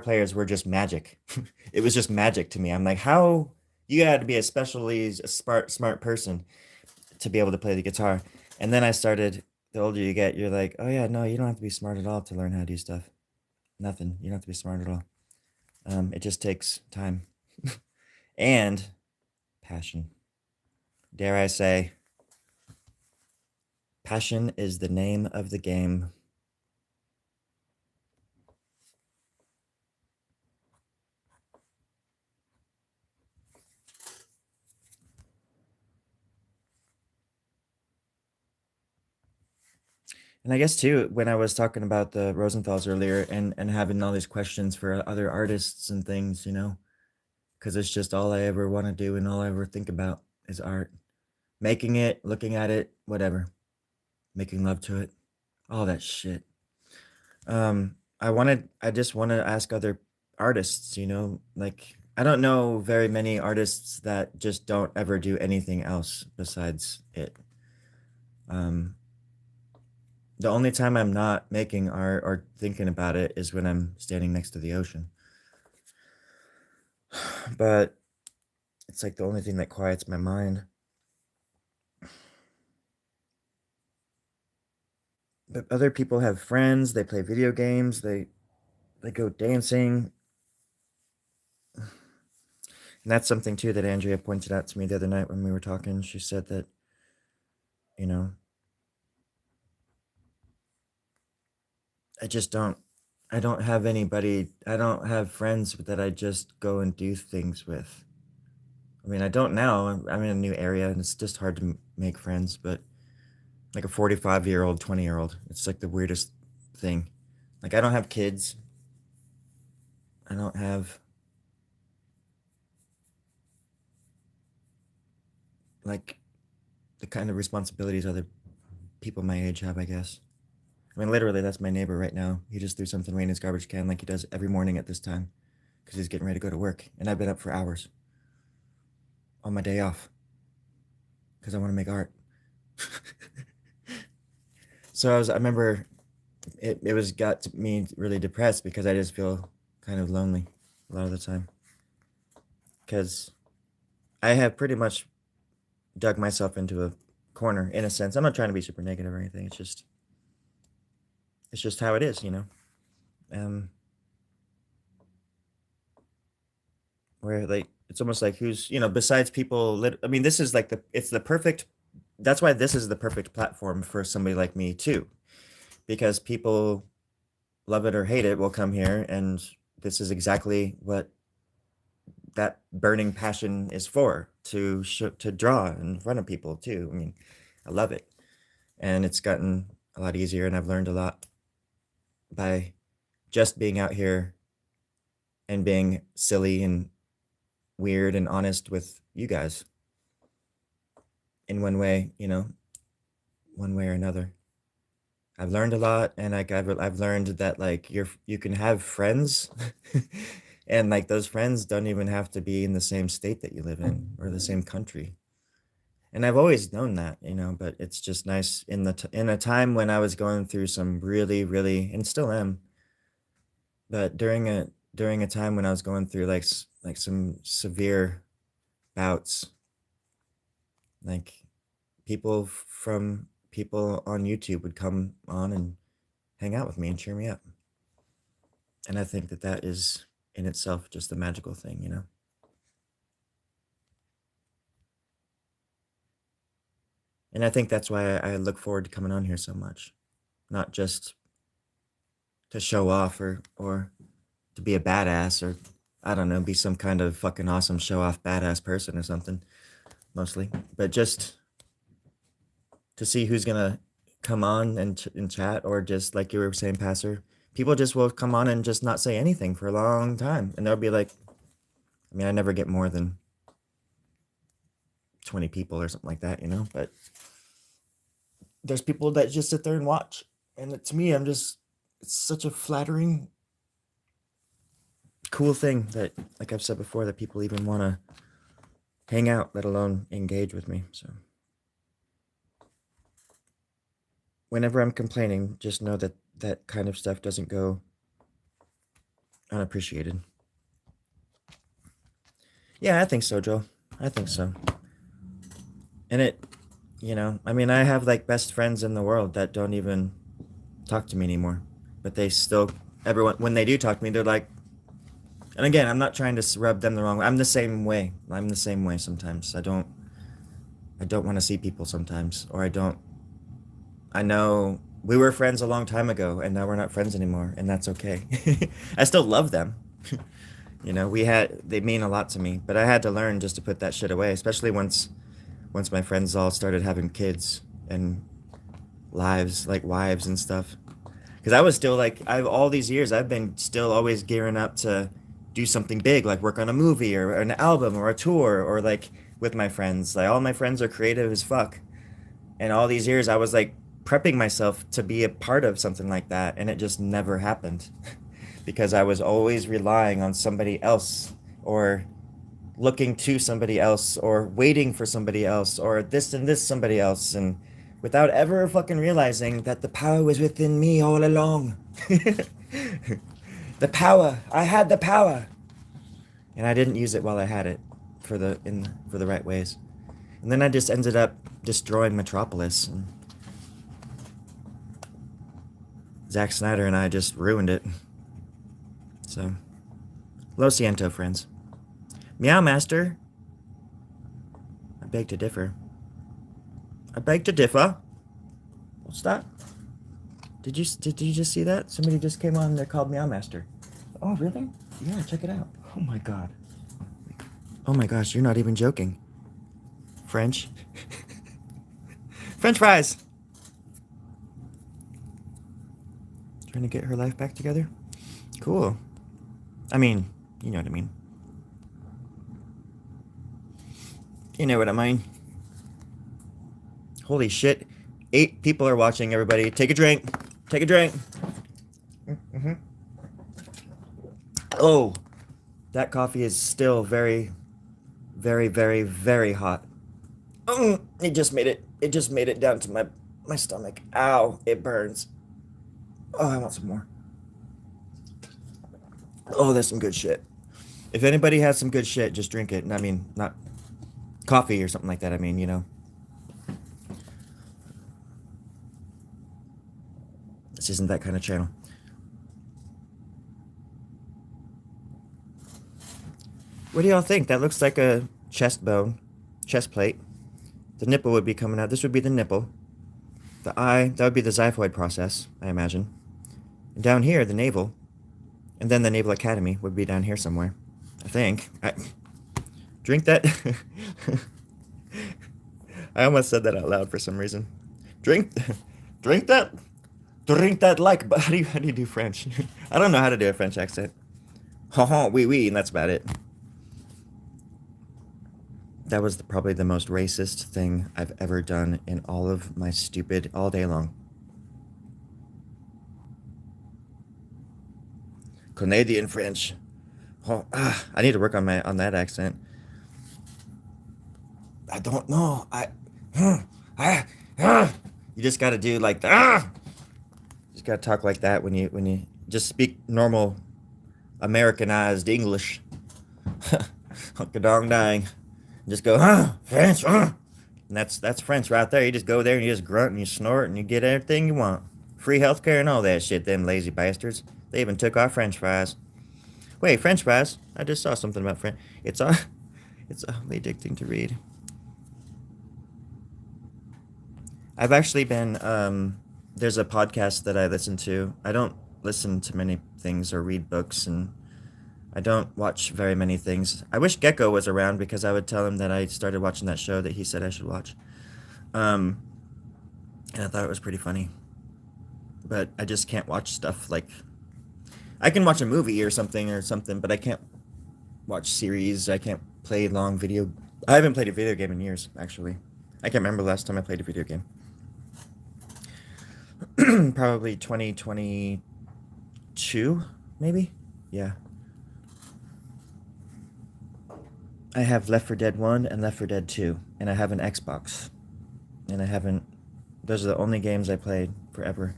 players were just magic. It was just magic to me. I'm like, how you got to be especially a smart person to be able to play the guitar. And then I started, the older you get, you're like, oh yeah, no, you don't have to be smart at all to learn how to do stuff. Nothing. You don't have to be smart at all. It just takes time and passion. Dare I say, passion is the name of the game. And I guess too, when I was talking about the Rosenthals earlier, and having all these questions for other artists and things, because it's just all I ever want to do and all I ever think about is art. Making it, looking at it, whatever. Making love to it, all that shit. I just want to ask other artists, like I don't know very many artists that just don't ever do anything else besides it. Um, the only time I'm not making art or thinking about it is when I'm standing next to the ocean. But it's like the only thing that quiets my mind. But other people have friends, they play video games, they go dancing. And that's something too that Andrea pointed out to me the other night when we were talking. She said that, you know, I don't have anybody, I don't have friends that I just go and do things with. I mean, I don't now. I'm in a new area and it's just hard to make friends, but like a 45-year-old, 20-year-old, it's like the weirdest thing. Like, I don't have kids. I don't have like the kind of responsibilities other people my age have, I guess. I mean, literally, that's my neighbor right now. He just threw something away in his garbage can like he does every morning at this time because he's getting ready to go to work. And I've been up for hours on my day off because I want to make art. So I remember it was got me really depressed because I just feel kind of lonely a lot of the time. Because I have pretty much dug myself into a corner in a sense. I'm not trying to be super negative or anything. It's just how it is, Um, where like it's almost like who's besides people. I mean, this is like it's the perfect. That's why this is the perfect platform for somebody like me too, because people love it or hate it will come here, and this is exactly what that burning passion is for, to draw in front of people too. I mean, I love it, and it's gotten a lot easier, and I've learned a lot by just being out here and being silly and weird and honest with you guys in one way, one way or another. I've learned a lot, and like I've learned that like you can have friends and like those friends don't even have to be in the same state that you live in or the same country. And I've always known that, but it's just nice in a time when I was going through some really, really, and still am, but during a time when I was going through like some severe bouts, like people on YouTube would come on and hang out with me and cheer me up. And I think that is in itself just a magical thing. And I think that's why I look forward to coming on here so much, not just to show off or to be a badass, or I don't know, be some kind of fucking awesome show off badass person or something, mostly, but just to see who's gonna come on and chat, or just like you were saying, Passer. People just will come on and just not say anything for a long time, and they'll be like, I mean, I never get more than 20 people or something like that, you know. But there's people that just sit there and watch, and to me, it's such a flattering, cool thing that, like I've said before, that people even want to hang out, let alone engage with me. So whenever I'm complaining, just know that that kind of stuff doesn't go unappreciated. Yeah, I think so, Joe. I think so. And it, I mean, I have like best friends in the world that don't even talk to me anymore, but they still, everyone, when they do talk to me, they're like, and again, I'm not trying to rub them the wrong way. I'm the same way. I'm the same way sometimes. I don't want to see people sometimes, or I know we were friends a long time ago and now we're not friends anymore, and that's okay. I still love them. They mean a lot to me, but I had to learn just to put that shit away, especially once my friends all started having kids and lives, like wives and stuff. Because I was still like, all these years, I've been still always gearing up to do something big, like work on a movie or an album or a tour, or like with my friends. Like all my friends are creative as fuck. And all these years I was like prepping myself to be a part of something like that, and it just never happened. Because I was always relying on somebody else, or looking to somebody else, or waiting for somebody else, or this and this somebody else, and without ever fucking realizing that the power was within me all along. The power. I had the power. And I didn't use it while I had it for the right ways. And then I just ended up destroying Metropolis. And Zack Snyder and I just ruined it. So, lo siento, friends. Meow Master. I beg to differ. I beg to differ. What's that? Did you just see that? Somebody just came on. They're called Meow Master. Oh, really? Yeah, check it out. Oh my god. Oh my gosh, you're not even joking. French. French fries. Trying to get her life back together? Cool. I mean, you know what I mean. You know what I mean. Holy shit. 8 people are watching, everybody. Take a drink. Take a drink. Mm-hmm. Oh, that coffee is still very, very, very, very hot. It just made it down to my stomach. Ow, it burns. Oh, I want some more. Oh, that's some good shit. If anybody has some good shit, just drink it. I mean, not coffee or something like that. I mean, this isn't that kind of channel. What do y'all think? That looks like a chest plate. The nipple would be coming out. This would be the nipple. The eye, that would be the xiphoid process, I imagine. And down here, the navel. And then the Naval Academy would be down here somewhere. I think. Drink that. I almost said that out loud for some reason. Drink that. Drink that like. But how do you do French? I don't know how to do a French accent. Ha ha, oui oui, and that's about it. That was probably the most racist thing I've ever done in all of my stupid all day long. Canadian French. Oh, I need to work on that accent. I don't know. You just got to do like that. Just got to talk like that when you just speak normal Americanized English. Dong dang. Just go, French, And that's French right there. You just go there and you just grunt and you snort and you get everything you want. Free healthcare and all that shit, them lazy bastards. They even took our French fries. Wait, French fries? I just saw something about French. It's awfully addicting to read. I've actually been, there's a podcast that I listen to. I don't listen to many things or read books, and I don't watch very many things. I wish Gecko was around because I would tell him that I started watching that show that he said I should watch. and I thought it was pretty funny. But I just can't watch stuff like I can watch a movie or something, but I can't watch series. I can't play long video. I haven't played a video game in years, actually. I can't remember the last time I played a video game. Probably 2022, maybe? Yeah. I have Left 4 Dead 1 and Left 4 Dead 2, and I have an Xbox. And I haven't... Those are the only games I played forever.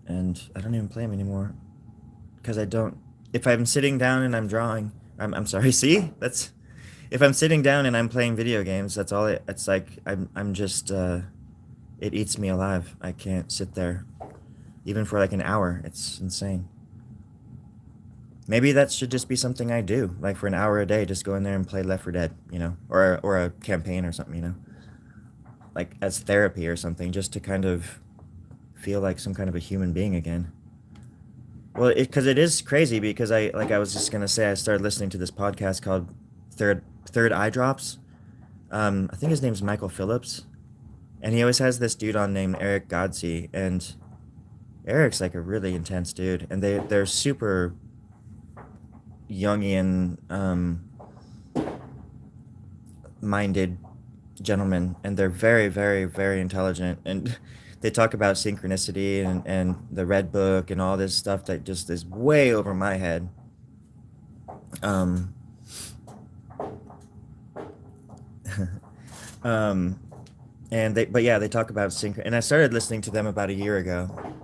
And I don't even play them anymore. Because I don't... If I'm sitting down and I'm drawing... I'm sorry, see? That's... If I'm sitting down and I'm playing video games, that's all it... It's like, I'm just... It eats me alive. I can't sit there. Even for like an hour. It's insane. Maybe that should just be something I do. Like for an hour a day, just go in there and play Left 4 Dead, you know? Or a campaign or something, you know? Like as therapy or something, just to kind of feel like some kind of a human being again. Well, because it is crazy because I was just gonna say I started listening to this podcast called Third Eye Drops. I think his name's Michael Phillips, and he always has this dude on named Eric Godsey, and Eric's like a really intense dude, and they're super Jungian minded gentlemen, and they're very, very, very intelligent, and they talk about synchronicity and the Red Book and all this stuff that just is way over my head. Um, they talk about and I started listening to them about a year ago,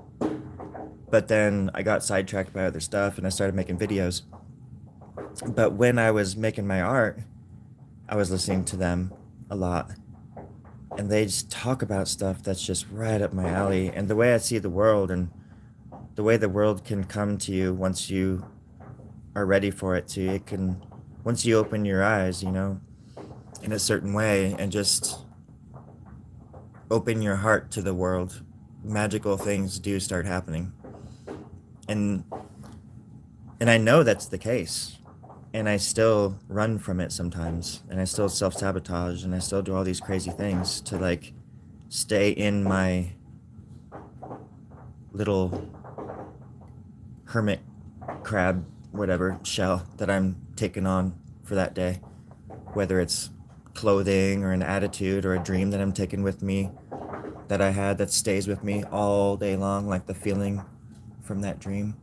but then I got sidetracked by other stuff and I started making videos. But when I was making my art, I was listening to them a lot. And they just talk about stuff that's just right up my alley. And the way I see the world and the way the world can come to you once you are ready for it to. Once you open your eyes, you know, in a certain way and just open your heart to the world, magical things do start happening. And I know that's the case. And I still run from it sometimes, and I still self-sabotage, and I still do all these crazy things to, like, stay in my little hermit crab, whatever, shell that I'm taking on for that day. Whether it's clothing or an attitude or a dream that I'm taking with me that I had that stays with me all day long, like the feeling from that dream.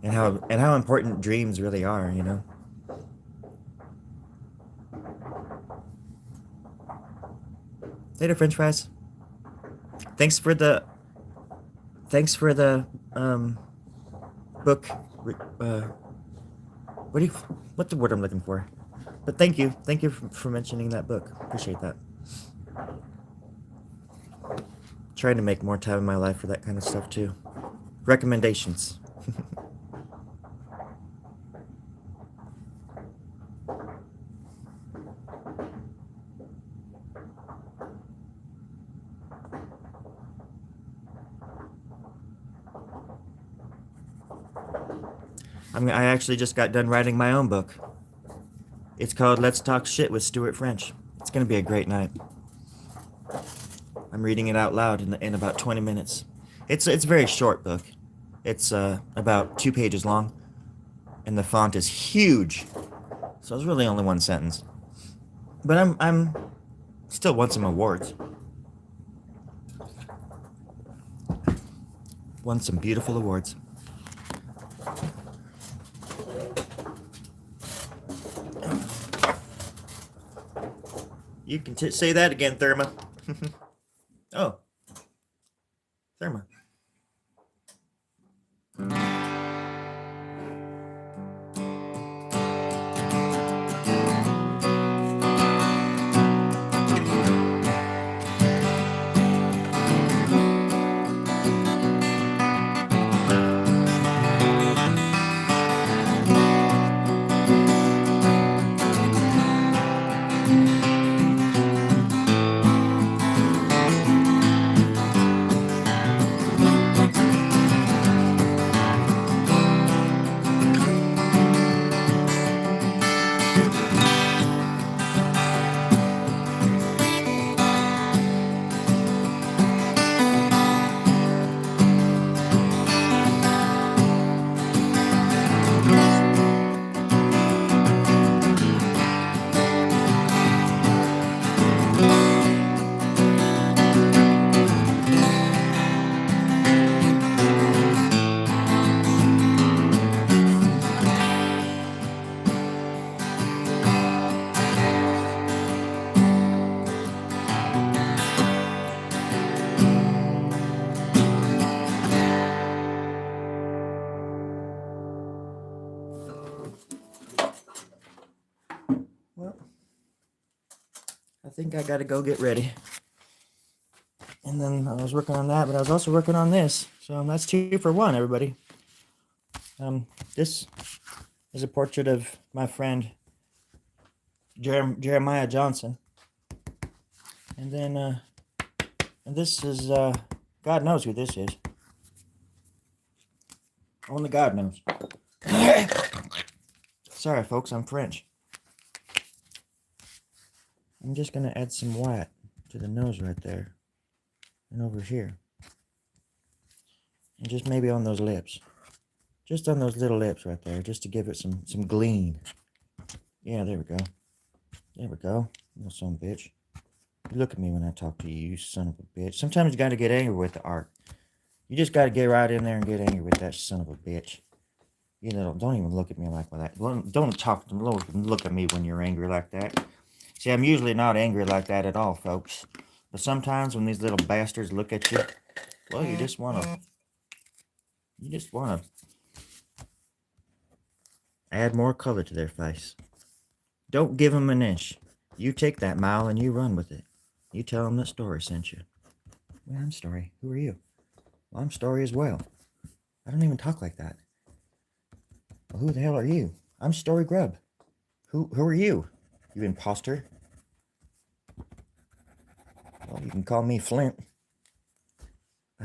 And how important dreams really are, you know? Later, French fries. Thanks for the book. What's the word I'm looking for? But thank you for mentioning that book. Appreciate that. Trying to make more time in my life for that kind of stuff too. Recommendations. I actually just got done writing my own book. It's called Let's Talk Shit with Stuart French. It's going to be a great night. I'm reading it out loud in about 20 minutes. It's a very short book. It's about 2 pages long, and the font is huge. So it's really only one sentence. But I'm still won some awards. Won some beautiful awards. You can say that again, Therma. Oh. Therma. think I gotta go get ready. And then I was working on that, but I was also working on this. So that's 2 for 1, everybody. This is a portrait of my friend Jeremiah Johnson. And then, and this is, God knows who this is. Only God knows. Sorry, folks, I'm French. I'm just gonna add some white to the nose right there. And over here. And just maybe on those lips. Just on those little lips right there, just to give it some gleam. Yeah, there we go. There we go. Little son of a bitch. You look at me when I talk to you, you son of a bitch. Sometimes you gotta get angry with the art. You just gotta get right in there and get angry with that son of a bitch. You know, don't even look at me like that. Don't talk to me. Look at me when you're angry like that. See, I'm usually not angry like that at all, folks. But sometimes when these little bastards look at you, well, you just wanna add more color to their face. Don't give them an inch. You take that mile and you run with it. You tell them that Story sent you. Well, I'm Story. Who are you? Well, I'm Story as well. I don't even talk like that. Well, who the hell are you? I'm Story Grub. Who are you? You imposter. Well, you can call me Flint. I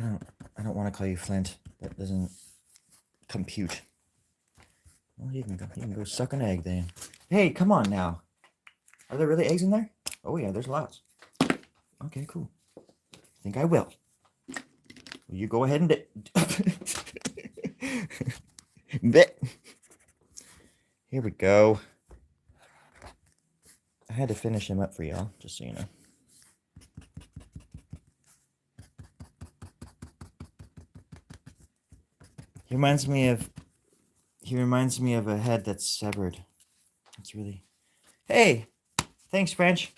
don't want to call you Flint. That doesn't compute. Well, you can go suck an egg then. Hey, come on now. Are there really eggs in there? Oh yeah, there's lots. Okay, cool. I think I will. Will you go ahead and bit. Here we go. I had to finish him up for y'all, just so you know. He reminds me of a head that's severed. It's really... Hey! Thanks, Frenchie.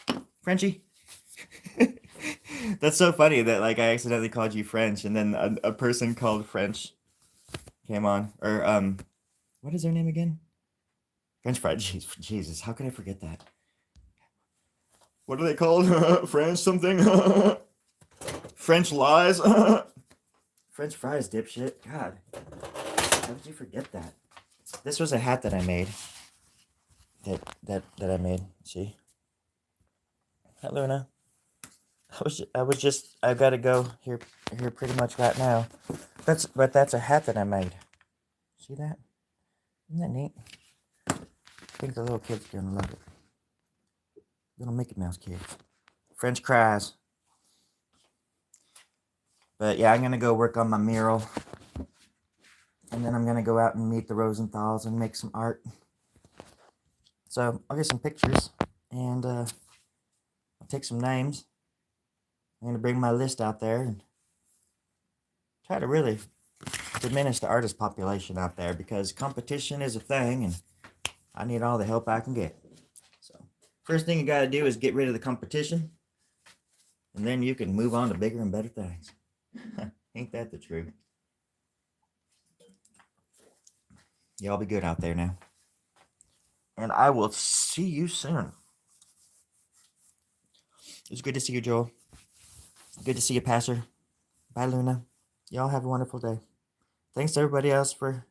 That's so funny that, like, I accidentally called you French, and then a person called French came on. Or, what is their name again? French fry. Jesus, how could I forget that? What are they called? French something? French lies? French fries, dipshit. God. How did you forget that? This was a hat that I made. That I made. See? Hi, Luna. I gotta go here pretty much right now. But that's a hat that I made. See that? Isn't that neat? I think the little kids are gonna love it. Little Mickey Mouse kids. French fries. But yeah, I'm gonna go work on my mural. And then I'm gonna go out and meet the Rosenthals and make some art. So I'll get some pictures and I'll take some names. I'm gonna bring my list out there and try to really diminish the artist population out there, because competition is a thing and I need all the help I can get. So first thing you gotta do is get rid of the competition, and then you can move on to bigger and better things. Ain't that the truth? Y'all be good out there now. And I will see you soon. It was good to see you, Joel. Good to see you, Pastor. Bye, Luna. Y'all have a wonderful day. Thanks to everybody else for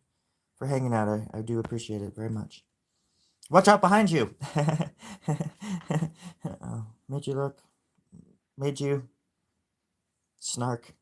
hanging out. I do appreciate it very much. Watch out behind you. Made you snark.